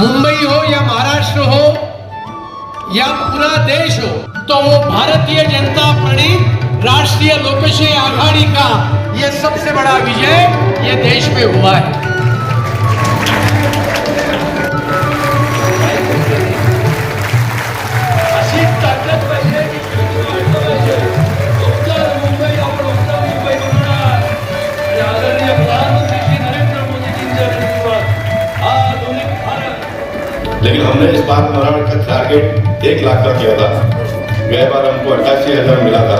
मुंबई हो या महाराष्ट्र हो या पूरा देश हो, तो वो भारतीय जनता प्रणीत राष्ट्रीय लोकशाही आघाड़ी का ये सबसे बड़ा विजय ये देश में हुआ है। लेकिन हमने इस बार मरण का टारगेट 1 लाख का किया था। गए बार हमको 88,000 मिला था।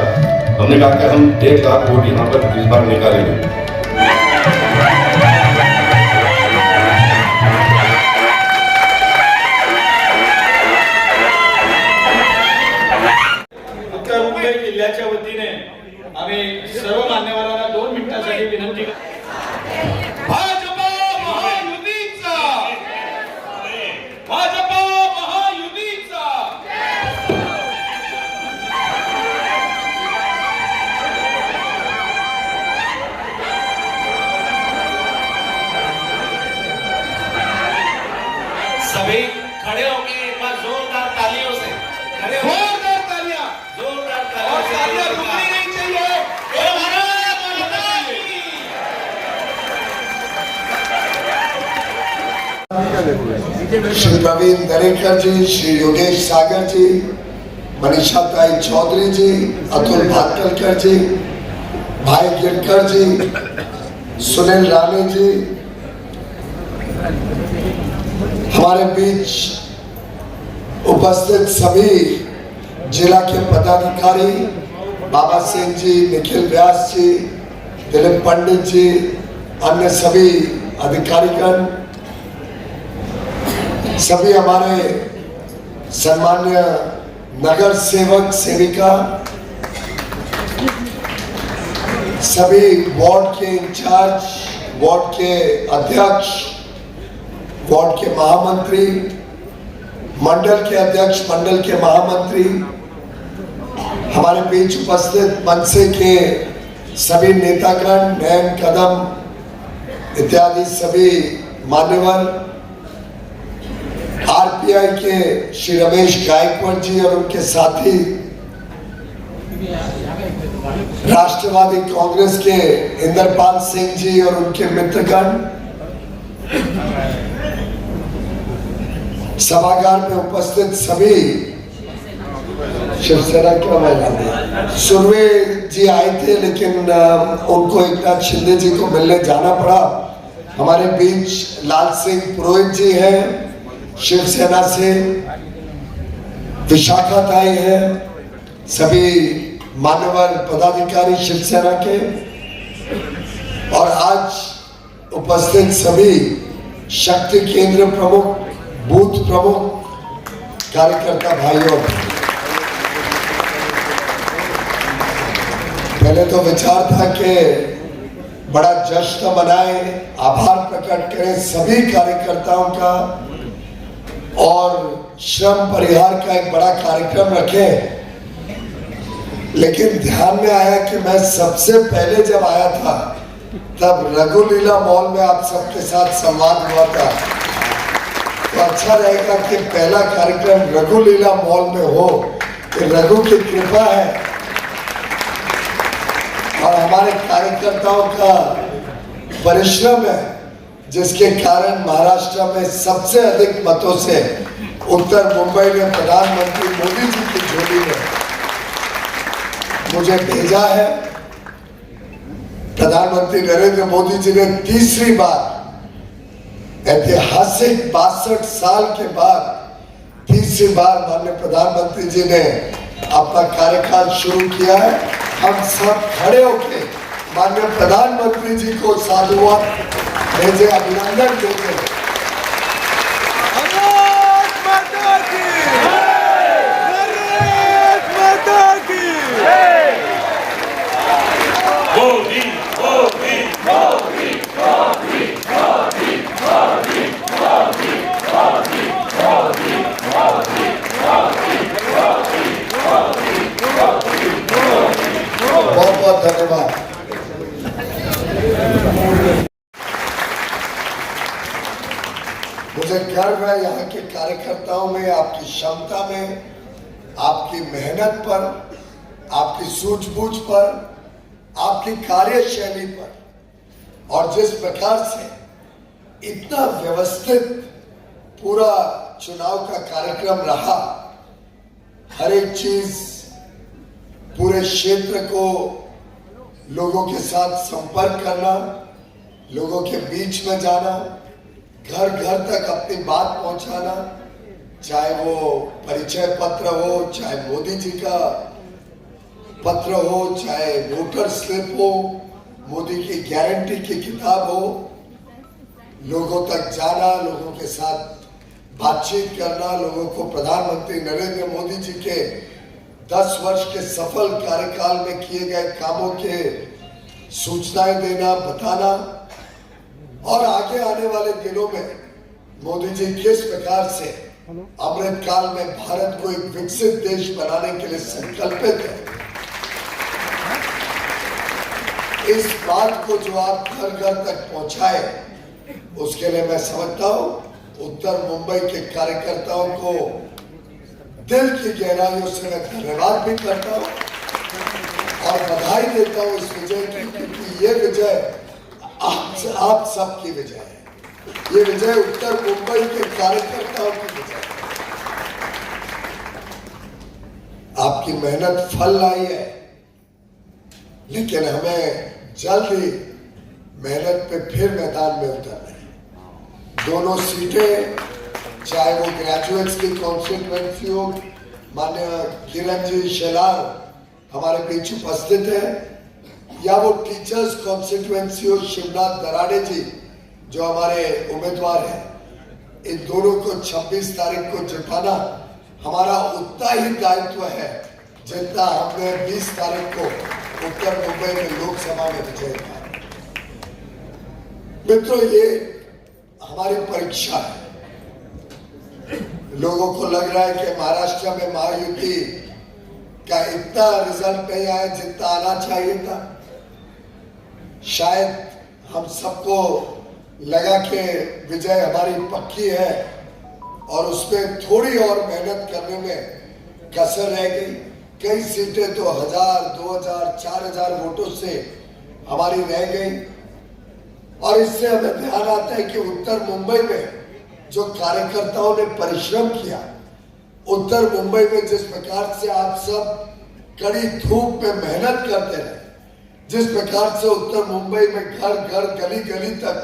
हमने कहा कि हम 1 लाख वोट यहाँ पर इस बार निकालेंगे। उत्तर मुंबई जिल्ह्याच्या वतीने आम्ही सर्व मान्यवरांना 2 मिनिटांसाठी विनंती करतो। सभी खड़े होंगे एक बार जोरदार तालियों से, खड़े हो, जोरदार तालियां, जोरदार तालियां, और तालियां रुकनी नहीं चाहिए। श्री प्रवीण दरेकर जी, श्री योगेश सागर जी, मनीषा ताई चौधरी जी, अतुल भाटकर जी, भाई गिरकर जी, सुनील राणे जी, हमारे बीच उपस्थित सभी जिला के पदाधिकारी, बाबा सिंह जी, निखिल व्यास जी, दिलीप पंडित जी, अन्य सभी अधिकारीगण, सभी हमारे सम्मान्य नगर सेवक सेविका, सभी वार्ड के इंचार्ज, वार्ड के अध्यक्ष, वार्ड के महामंत्री, मंडल के अध्यक्ष, मंडल के महामंत्री, हमारे बीच उपस्थित मनसे के सभी नेतागण, नयन कदम इत्यादि सभी मान्यवर, आरपीआई के श्री रमेश गायकवाड़ जी और उनके साथी, राष्ट्रवादी कांग्रेस के इंद्रपाल सिंह जी और उनके मित्रगण, सभागार में उपस्थित सभी शिवसेना के महिला, सुरवे जी आए थे लेकिन उनको एकनाथ शिंदे जी को मिलने जाना पड़ा। हमारे बीच लाल सिंह पुरोहित जी हैं शिवसेना से, विशाखा ताई है, सभी मान्यवर पदाधिकारी शिवसेना के, और आज उपस्थित सभी शक्ति केंद्र प्रमुख, बूथ प्रमुख, कार्यकर्ता भाइयों, पहले तो विचार था कि बड़ा जश्न मनाएं, आभार प्रकट करें सभी कार्यकर्ताओं का और श्रम परिहार का एक बड़ा कार्यक्रम रखें, लेकिन ध्यान में आया कि मैं सबसे पहले जब आया था तब रघुलीला मॉल में आप सबके साथ संवाद हुआ था, तो अच्छा रहेगा कि पहला कार्यक्रम रघुलीला मॉल में हो, कि रघु की कृपा है और हमारे कार्यकर्ताओं का परिश्रम है, जिसके कारण महाराष्ट्र में सबसे अधिक मतों से उत्तर मुंबई में प्रधानमंत्री मोदी जी की झोली में मुझे भेजा है। प्रधानमंत्री नरेंद्र मोदी जी ने तीसरी बार ऐतिहासिक 62 साल के बाद तीसरी बार माननीय प्रधानमंत्री जी ने अपना कार्यकाल शुरू किया है। हम सब खड़े होकर माननीय प्रधानमंत्री जी को साधुवाद भेजे, अभिनंदन देते हैं। बहुत बहुत धन्यवाद। मुझे गर्व है यहाँ के कार्यकर्ताओं में, आपकी क्षमता में, आपकी मेहनत पर, आपकी सूझबूझ पर, आपकी कार्यशैली पर, और जिस प्रकार से इतना व्यवस्थित पूरा चुनाव का कार्यक्रम रहा, हर एक चीज पूरे क्षेत्र को लोगों के साथ संपर्क करना, लोगों के बीच में जाना, घर घर तक अपनी बात पहुंचाना, चाहे वो परिचय पत्र हो, चाहे मोदी जी का पत्र हो, चाहे वोटर स्लिप हो, मोदी की गारंटी की किताब हो, लोगों तक जाना, लोगों के साथ बातचीत करना, लोगों को प्रधानमंत्री नरेंद्र मोदी जी के 10 वर्ष के सफल कार्यकाल में किए गए कामों के सूचनाएं देना, बताना, और आगे आने वाले दिनों में मोदी जी किस प्रकार से अमृत काल में भारत को एक विकसित देश बनाने के लिए संकल्पित है, इस बात को जो आप घर घर तक पहुंचाए, उसके लिए मैं समझता हूं उत्तर मुंबई के कार्यकर्ताओं को दिल की गहराइयों से मैं धन्यवाद भी करता हूं और बधाई देता हूं इस विजय की, क्योंकि ये विजय आप सबकी विजय है। ये विजय उत्तर मुंबई के कार्यकर्ताओं की विजय है। आपकी मेहनत फल लाई है, लेकिन हमें जल्द ही मेहनत पे फिर मैदान में उतरना है। दोनों सीटें, चाहे वो ग्रेजुएट्स की कॉन्स्टिट्यूएंसी हो, माननीय किरण जी शेलार हमारे बीच उपस्थित है, या वो टीचर्स कॉन्स्टिट्यूएंसी हो, शिवनाथ दराड़े जी जो हमारे उम्मीदवार हैं, इन दोनों को 26 तारीख को जिताना हमारा उतना ही दायित्व है जितना हमने 20 तारीख को उत्तर मुंबई में लोकसभा में विजय किया। मित्रों, ये हमारी परीक्षा है। लोगों को लग रहा है कि महाराष्ट्र में महायुति का इतना रिजल्ट नहीं आया जितना आना चाहिए था। शायद हम सबको लगा कि विजय हमारी पक्की है और उसमें थोड़ी और मेहनत करने में कसर रह गई। कई सीटें तो 1000, 2000, 4000 वोटों से हमारी रह गई, और इससे हमें ध्यान आता है कि उत्तर मुंबई में जो कार्यकर्ताओं ने परिश्रम किया, उत्तर मुंबई में जिस प्रकार से आप सब कड़ी धूप में मेहनत करते रहे, जिस प्रकार से उत्तर मुंबई में घर घर गली गली तक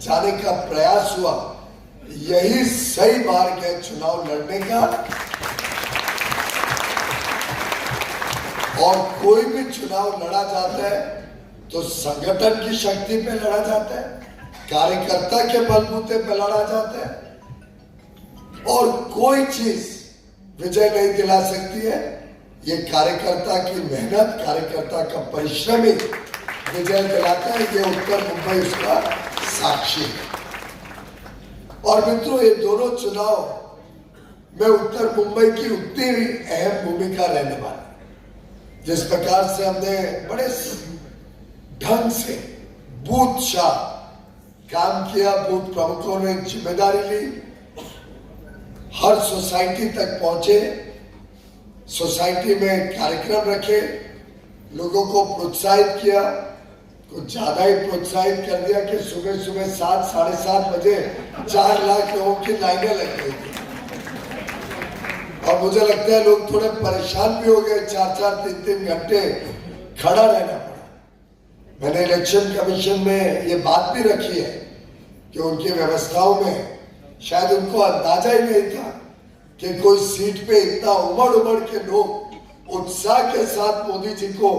जाने का प्रयास हुआ, यही सही मार्ग है चुनाव लड़ने का। और कोई भी चुनाव लड़ा जाता है तो संगठन की शक्ति पे लड़ा जाता है, कार्यकर्ता के बलबूते पे लड़ा जाता है, और कोई चीज विजय नहीं दिला सकती है। ये कार्यकर्ता की मेहनत, कार्यकर्ता का परिश्रम ही विजय दिलाता है। ये उत्तर मुंबई उसका साक्षी है। और मित्रों, ये दोनों चुनाव में उत्तर मुंबई की उतनी अहम भूमिका रहने वाली। जिस प्रकार से हमने बड़े ढंग से बूथ शाह काम किया, बूथ प्रमुखों ने जिम्मेदारी ली, हर सोसाइटी तक पहुंचे, सोसाइटी में कार्यक्रम रखे, लोगों को प्रोत्साहित किया। कुछ ज्यादा ही प्रोत्साहित कर दिया कि सुबह सुबह 7, 7:30 बजे 4 लाख लोगों की लाइनें लग गई थी, और मुझे लगता है लोग थोड़े परेशान भी हो गए। 4-4, 3-3 घंटे खड़ा रहना पड़ा। मैंने इलेक्शन कमीशन में ये बात भी रखी है कि उनकी व्यवस्थाओं में शायद उनको अंदाजा ही नहीं था कि कोई सीट पे इतना उमड़ के लोग उत्साह के साथ मोदी जी को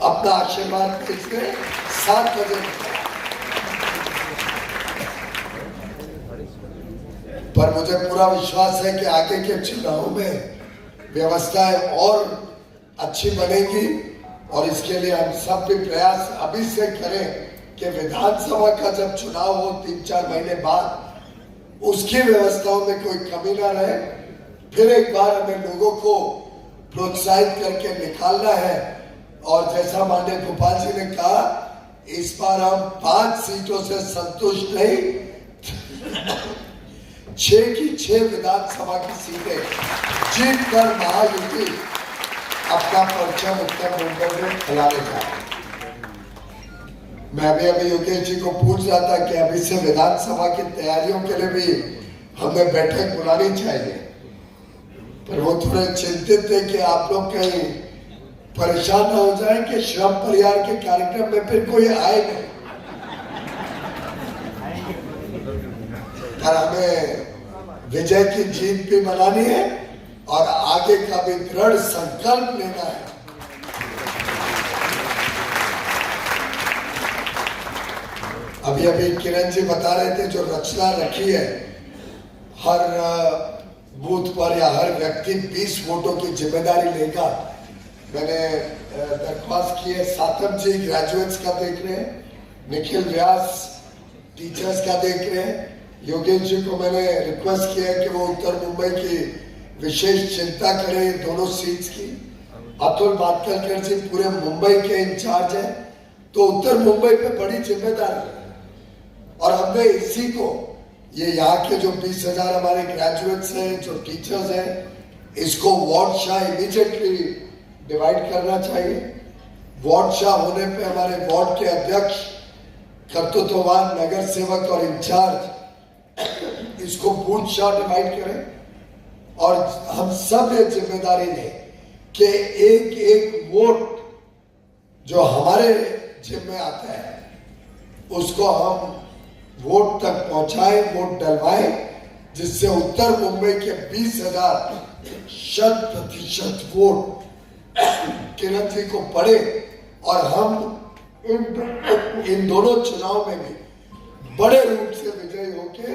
अपना आशीर्वाद भेजते 7 बजे। पर मुझे पूरा विश्वास है कि आगे के चुनाव में व्यवस्थाएं और अच्छी बनेगी, और इसके लिए हम सब भी प्रयास अभी से करें कि विधानसभा का जब चुनाव हो 3-4 महीने बाद, उसकी व्यवस्थाओं में कोई कमी ना रहे। फिर एक बार हमें लोगों को प्रोत्साहित करके निकालना है, और जैसा माननीय गोपाल जी ने कहा, इस बार हम 5 सीटों से संतुष्ट नहीं, 6 की 6 विधानसभा की सीटें जीत कर महायुति अपना परचम उत्तर मुंबई में फैलाने जा रही है। मैं भी अभी योगेश जी को पूछ रहा था कि अभी से विधानसभा की तैयारियों के लिए भी हमें बैठक बुलानी चाहिए, पर वो थोड़े चिंतित थे कि आप लोग कहीं परेशान न हो जाए कि श्रम परिवार के कार्यक्रम में फिर कोई आए नहीं। पर हमें विजय की जीत भी मनानी है और आगे का भी दृढ़ संकल्प लेना है। अभी अभी किरण जी बता रहे थे जो रचना रखी है, हर बूथ पर या हर व्यक्ति 20 वोटों की जिम्मेदारी लेगा। मैंने दरख्वास्त की है, सातम जी ग्रेजुएट्स का देख रहे हैं, निखिल व्यास टीचर्स का देख रहे हैं, योगेश जी को मैंने रिक्वेस्ट किया है कि वो उत्तर मुंबई की विशेष चिंता करें दोनों सीट्स की। अतुल मातकलकर जी पूरे मुंबई के इंचार्ज हैं, तो उत्तर मुंबई पे बड़ी जिम्मेदारी है और हमने इसी को, ये यहाँ के जो 20,000 हमारे ग्रेजुएट्स हैं, जो टीचर्स हैं, इसको वार्ड शाह इमीडिएटली डिवाइड करना चाहिए। वार्ड शाह होने पे हमारे वार्ड के अध्यक्ष, कर्तृत्ववान नगर सेवक और इंचार्ज इसको बूथ शाह डिवाइड करें और हम सब ये जिम्मेदारी लें कि एक एक वोट जो हमारे जिम्मे आता है उसको हम वोट तक पहुंचाए, वोट डलवाए, जिससे उत्तर मुंबई के 20,000 100% वोट किरण जी को पड़े और हम इन दोनों चुनाव में भी बड़े रूप से विजयी होके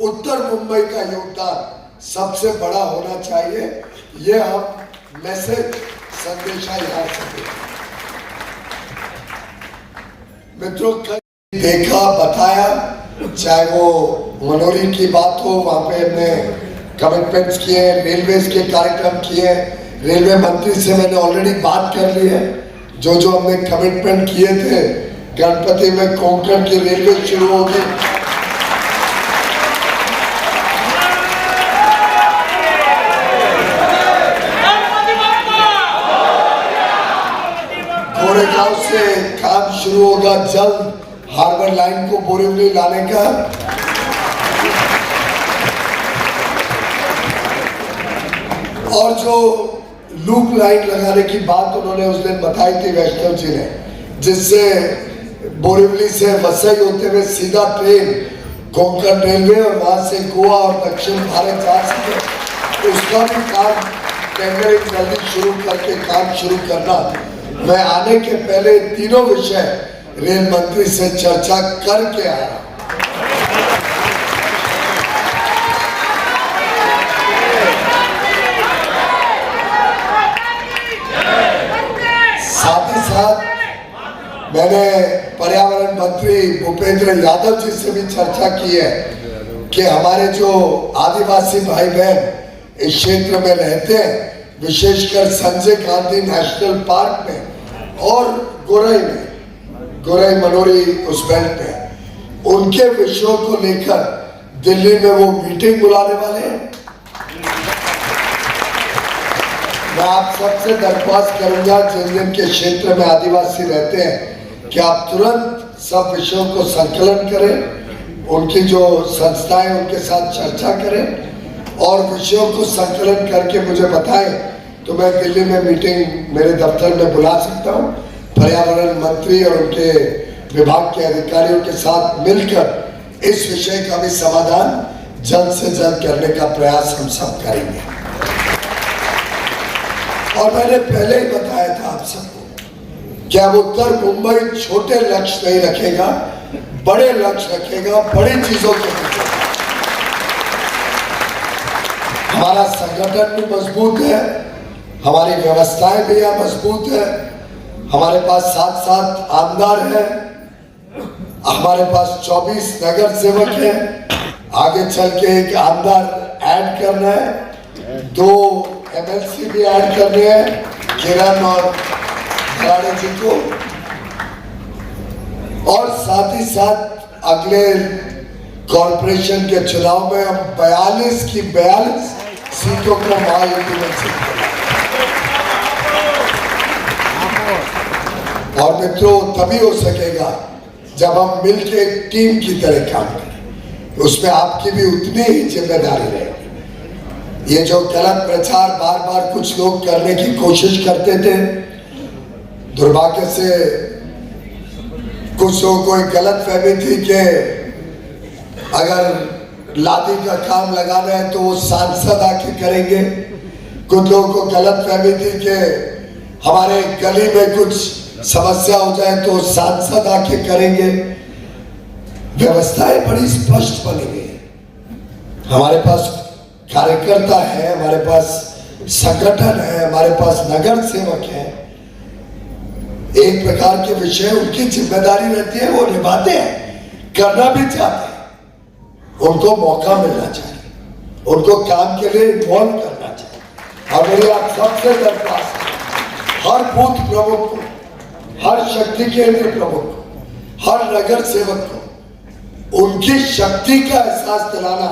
उत्तर मुंबई का योगदान सबसे बड़ा होना चाहिए। ये हम मैसेज संदेशा यहाँ से मित्रों देखा, बताया, चाहे वो मनोरी की बात हो, वहां पे हमने कमिटमेंट्स किए, रेलवेज के कार्यक्रम किए, रेलवे मंत्री से मैंने ऑलरेडी बात कर ली है, जो जो हमने कमिटमेंट किए थे, गणपति में कोंकण की रेलवे शुरू हो गई। गोरेगांव से काम शुरू होगा जल्द, हार्बर लाइन को बोरीवली लाने का। और जो लूप लाइन लगाने की बात उन्होंने उस दिन बताई थी वैष्णव जी ने, जिससे बोरीवली से वसई होते हुए सीधा ट्रेन कोंकण रेलवे और वहां से गोवा और दक्षिण भारत जा सके, उसका भी काम टेंडरिंग जल्दी शुरू करके काम शुरू करना। मैं आने के पहले तीनों विषय रेल मंत्री से चर्चा करके आया। साथ ही साथ मैंने पर्यावरण मंत्री भूपेंद्र यादव जी से भी चर्चा की है कि हमारे जो आदिवासी भाई बहन इस क्षेत्र में रहते हैं, विशेषकर संजय गांधी नेशनल पार्क में और गोरई मनोरी उस बेल्ट में, उनके विषयों को लेकर दिल्ली में वो मीटिंग बुलाने वाले हैं। मैं आप सबसे दरख्वास्त करूंगा जिन जिन के क्षेत्र में आदिवासी रहते हैं कि आप तुरंत सब विषयों को संकलन करें, उनकी जो संस्थाएं उनके साथ चर्चा करें और विषयों को संकलन करके मुझे बताएं, तो मैं दिल्ली में मीटिंग मेरे दफ्तर में बुला सकता हूं। पर्यावरण मंत्री और उनके विभाग के अधिकारियों के साथ मिलकर इस विषय का भी समाधान जल्द से जल्द करने का प्रयास हम सब करेंगे। और मैंने पहले ही बताया था आप सबको कि अब उत्तर मुंबई छोटे लक्ष्य नहीं रखेगा, बड़े लक्ष्य रखेगा, बड़ी चीजों के पीछे। हमारा संगठन भी मजबूत है, हमारी व्यवस्थाएं भी यहाँ मजबूत है, हमारे पास 7 आमदार हैं, हमारे पास 24 नगर सेवक हैं, आगे चल के एक आमदार ऐड करना है, 2 MLC भी ऐड करने हैं, किरण और खराड़े जी को, और साथ ही साथ अगले कॉरपोरेशन के चुनाव में हम 42 की 42 सीटों को महायुति में जीते। और मित्रों, तभी हो सकेगा जब हम मिलकर एक टीम की तरह काम करें। उसमें आपकी भी उतनी ही जिम्मेदारी रहेगी। ये जो गलत प्रचार बार बार कुछ लोग करने की कोशिश करते थे, दुर्भाग्य से कुछ लोगों को एक गलत फहमी थी कि अगर लादी का काम लगाना है तो वो सांसद आके करेंगे। कुछ लोगों को गलत फहमी थी कि हमारे गली में कुछ समस्या हो जाए तो सांसद आके करेंगे। व्यवस्थाएं बड़ी स्पष्ट बनी हुई है। हमारे पास कार्यकर्ता है, हमारे पास संगठन है, हमारे पास नगर सेवक है। एक प्रकार के विषय उनकी जिम्मेदारी रहती है, वो निभाते हैं, करना भी चाहते हैं। उनको मौका मिलना चाहिए, उनको काम के लिए इन्वॉल्व करना चाहिए। और मेरी आप सबसे दरख्वास्त है, हर बूथ प्रमुख को, हर शक्ति केंद्र प्रमुख को, हर नगर सेवक को उनकी शक्ति का एहसास दिलाना,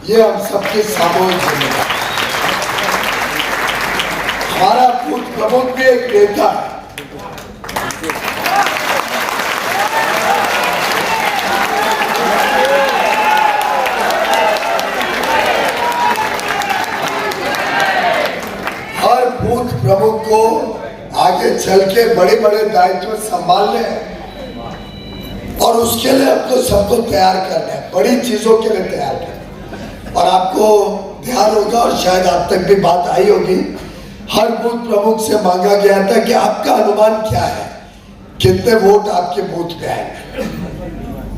ये हम सबके सामूहिक जिम्मेदारी। हमारा बूथ प्रमुख भी एक नेता है। हर बूथ प्रमुख को आगे चल के बड़े बड़े दायित्व संभालने हैं और उसके लिए हमको सबको तैयार करना है, बड़ी चीजों के लिए तैयार करना है। और आपको ध्यान होगा और शायद आप तक भी बात आई होगी, हर बूथ प्रमुख से मांगा गया था कि आपका अनुमान क्या है, कितने वोट आपके बूथ पे आएंगे।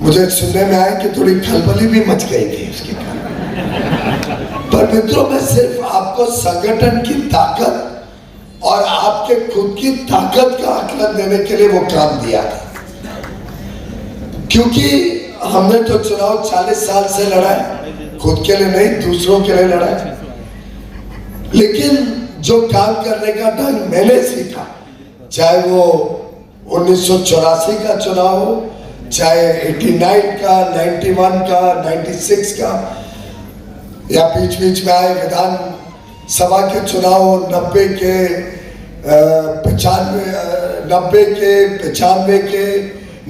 मुझे सुनने में आया कि थोड़ी खलबली भी मच गई थी उसके कारण। पर मित्रों, मैं सिर्फ आपको संगठन की ताकत और आपके खुद की ताकत का आकलन देने के लिए वो काम दिया था। क्योंकि हमने तो चुनाव 40 साल से लड़ा है, खुद के लिए नहीं, दूसरों के लिए लड़ा है। लेकिन जो काम करने का ढंग मैंने सीखा, चाहे वो 1984 का चुनाव हो, चाहे 89 का, 91 का, 96 का, या बीच बीच में आए विधान सभा के चुनाव 90 के, 95, 90 के, 95 के,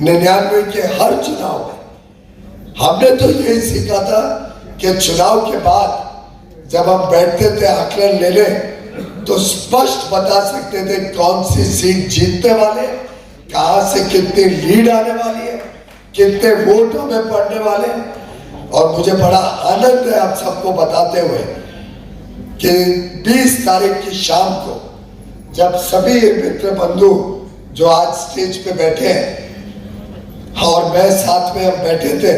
99 के, हर चुनाव में हमने तो यही सीखा था कि चुनाव के बाद जब हम बैठते थे आकलन लेने, तो स्पष्ट बता सकते थे कौन सी सीट जीतने वाले, कहां से कितनी लीड आने वाली है, कितने वोट हमें पड़ने वाले हैं। और मुझे बड़ा आनंद है आप सबको बताते हुए कि 20 तारीख की शाम को जब सभी मित्र बंधु जो आज स्टेज पे बैठे हैं और मैं साथ में हम बैठे थे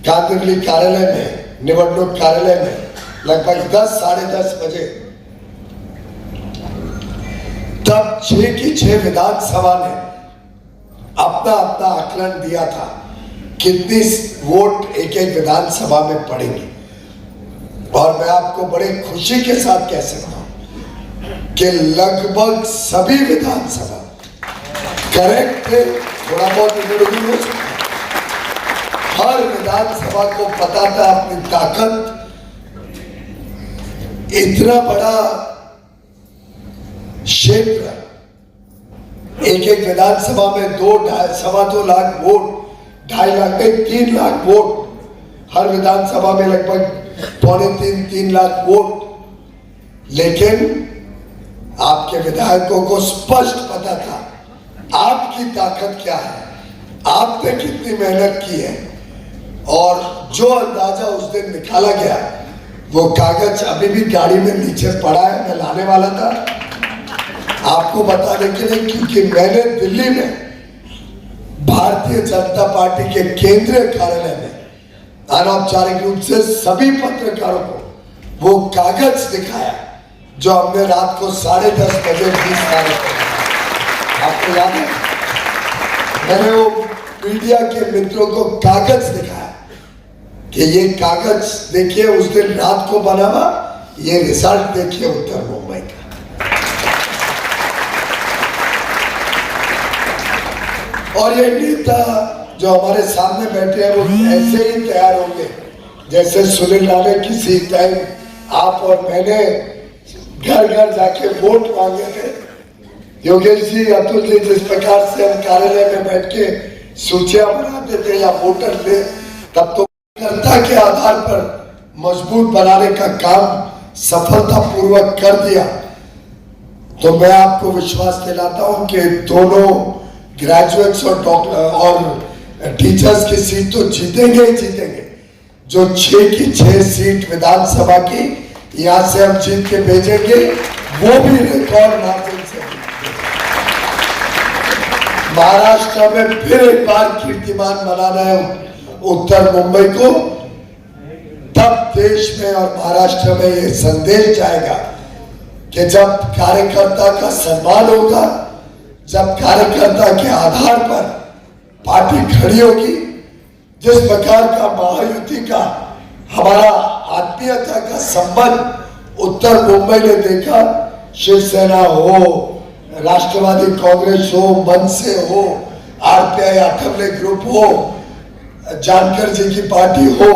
कांदिवली कार्यालय में, निवडणूक कार्यालय में, लगभग 10 साढ़े 10 बजे, तब 6 की 6 विधानसभा ने अपना अपना आकलन दिया था कितनी वोट एक एक विधानसभा में पड़ेंगे। और मैं आपको बड़े खुशी के साथ कह सकता हूं कि लगभग सभी विधानसभा करेक्ट थे, थोड़ा बहुत इधर-उधर हो सकता। हर विधानसभा को पता था अपनी ताकत। इतना बड़ा क्षेत्र, एक एक विधानसभा में 2-2.25 लाख वोट, 2.5 लाख नहीं 3 लाख वोट, हर विधानसभा में लगभग 2.25-3 लाख वोट। लेकिन आपके विधायकों को स्पष्ट पता था आपकी ताकत क्या है, आपने कितनी मेहनत की है। और जो अंदाजा उस दिन निकाला गया, वो कागज अभी भी गाड़ी में नीचे पड़ा है, मैं लाने वाला था आपको बताने के लिए, क्योंकि मैंने दिल्ली में भारतीय जनता पार्टी के केंद्रीय कार्यालय में अनौपचारिक रूप से सभी पत्रकारों को वो कागज दिखाया जो हमने रात को 10:30 बजे 20 तारीख को, आपको याद है, मैंने वो मीडिया के मित्रों को कागज दिखाया कि ये कागज देखिए उस दिन रात को बना हुआ, ये रिजल्ट देखिए उत्तर मुंबई का। और ये नेता जो हमारे सामने बैठे हैं वो ऐसे ही तैयार होंगे जैसे सुनील राणे किसी टाइम आप और मैंने घर घर जाके वोट मांगे थे। योगेश जी, अतुल जी, जिस प्रकार से हम कार्यालय में बैठ के सूचियां बनाते थे या वोटर थे, तब तो कार्यकर्ता के आधार पर मजबूत बनाने का काम सफलतापूर्वक कर दिया। तो मैं आपको विश्वास दिलाता हूं कि दोनों ग्रेजुएट्स और टीचर्स की सीट तो जीतेंगे ही जीतेंगे। जो 6 की 6 सीट विधानसभा की यहां से हम जीत के भेजेंगे, वो भी रिकॉर्ड मार्जिन से। महाराष्ट्र में फिर एक बार कीर्तिमान बनाना है उत्तर मुंबई को, तब देश में और महाराष्ट्र में ये संदेश जाएगा कि जब कार्यकर्ता का सम्मान होगा, जब कार्यकर्ता के आधार पर पार्टी खड़ी होगी, जिस प्रकार का महायुति का हमारा आत्मीयता का संबंध उत्तर मुंबई ने देखा, शिवसेना हो, राष्ट्रवादी कांग्रेस हो, मनसे हो, आरपीआई आठवले ग्रुप हो, जानकर जी की पार्टी हो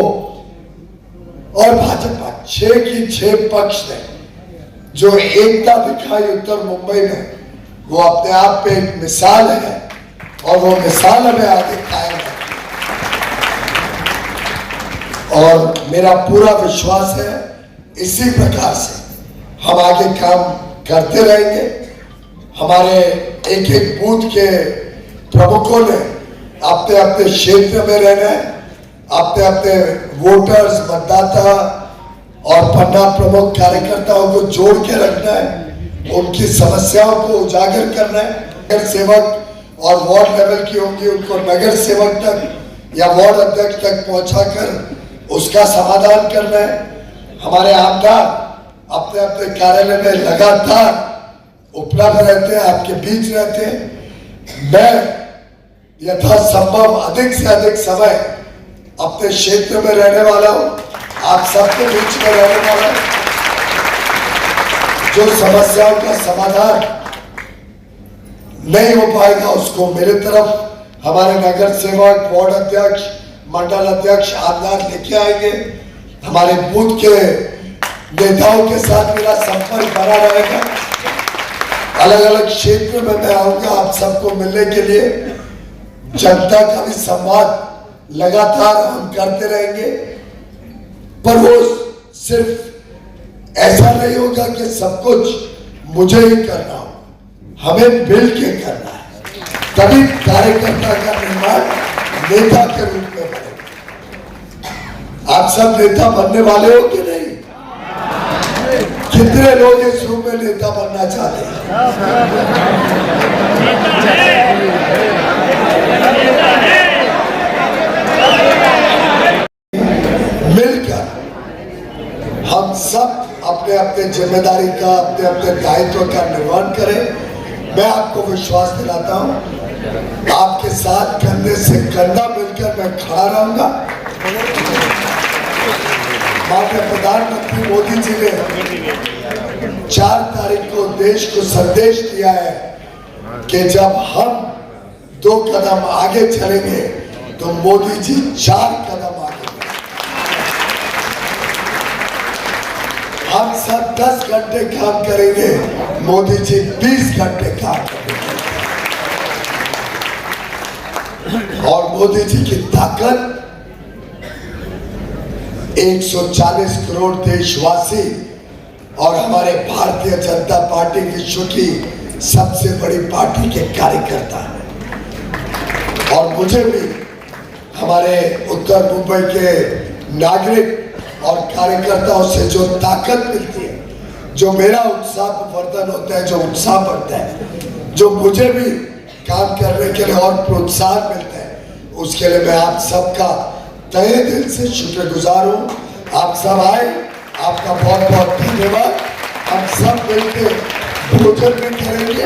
और भाजपा, 6 की 6 पक्ष ने जो एकता दिखाई उत्तर मुंबई में, वो अपने आप पे एक मिसाल है और वो मिसाल हमें आगे कायम है। और मेरा पूरा विश्वास है इसी प्रकार से हम आगे काम करते रहेंगे। हमारे एक एक बूथ के प्रमुखों ने अपने अपने क्षेत्र में रहना है, अपने अपने वोटर्स, मतदाता और पन्ना प्रमुख कार्यकर्ताओं को जोड़ के रखना है, उनकी समस्याओं को उजागर करना है। नगर सेवक और वार्ड लेवल की होंगी, उनको नगर सेवक तक या वार्ड अध्यक्ष तक पहुंचाकर उसका समाधान करना है। हमारे आमदार अपने अपने कार्यालय में लगातार उपलब्ध रहते हैं, आपके बीच रहते हैं। मैं यथासंभव अधिक से अधिक समय अपने क्षेत्र में रहने वाला हूं, आप सबके बीच में रहने वाला हूं। जो समस्याओं का समाधान नहीं हो पाएगा उसको मेरे तरफ हमारे नगर सेवक, वार्ड अध्यक्ष, मंडल अध्यक्ष, आमदार लेके आएंगे। हमारे बूथ के नेताओं के साथ मेरा संपर्क बना रहेगा। अलग अलग क्षेत्र में मैं आऊंगा आप सबको मिलने के लिए। जनता का भी संवाद लगातार हम करते रहेंगे, पर वो सिर्फ ऐसा नहीं होगा कि सब कुछ मुझे ही करना हो, हमें मिल के करना है, तभी कार्यकर्ता का निर्माण नेता के रूप में बनेगा। आप सब नेता बनने वाले हो कि नहीं? कितने लोग इस रूप में नेता बनना चाहते हैं? मिलकर हम सब अपने अपने जिम्मेदारी का, अपने अपने दायित्व का निर्वहन करें। मैं आपको विश्वास दिलाता हूं, आपके साथ कंधे से कंधा मिलकर मैं खड़ा रहूंगा। माननीय प्रधानमंत्री मोदी जी ने 4 तारीख को देश को संदेश दिया है कि जब हम 2 कदम आगे चलेंगे तो मोदी जी 4 कदम आगे। हम सब 10 घंटे काम करेंगे, मोदी जी 20 घंटे काम करेंगे। और मोदी जी की ताकत 140 करोड़ देशवासी और हमारे भारतीय जनता पार्टी विश्व की सबसे बड़ी पार्टी के कार्यकर्ता हैं। और मुझे भी हमारे उत्तर मुंबई के नागरिक और कार्यकर्ताओं से जो ताकत मिलती है, जो मेरा उत्साह वर्धन होता है, जो उत्साह बढ़ता है, जो मुझे भी काम करने के लिए और प्रोत्साहन मिलता है, उसके लिए मैं आप सबका तहे दिल से शुक्रगुजार हूं। आप सब आए, आपका बहुत बहुत धन्यवाद। हम सब मिलकर भोजन भी करेंगे।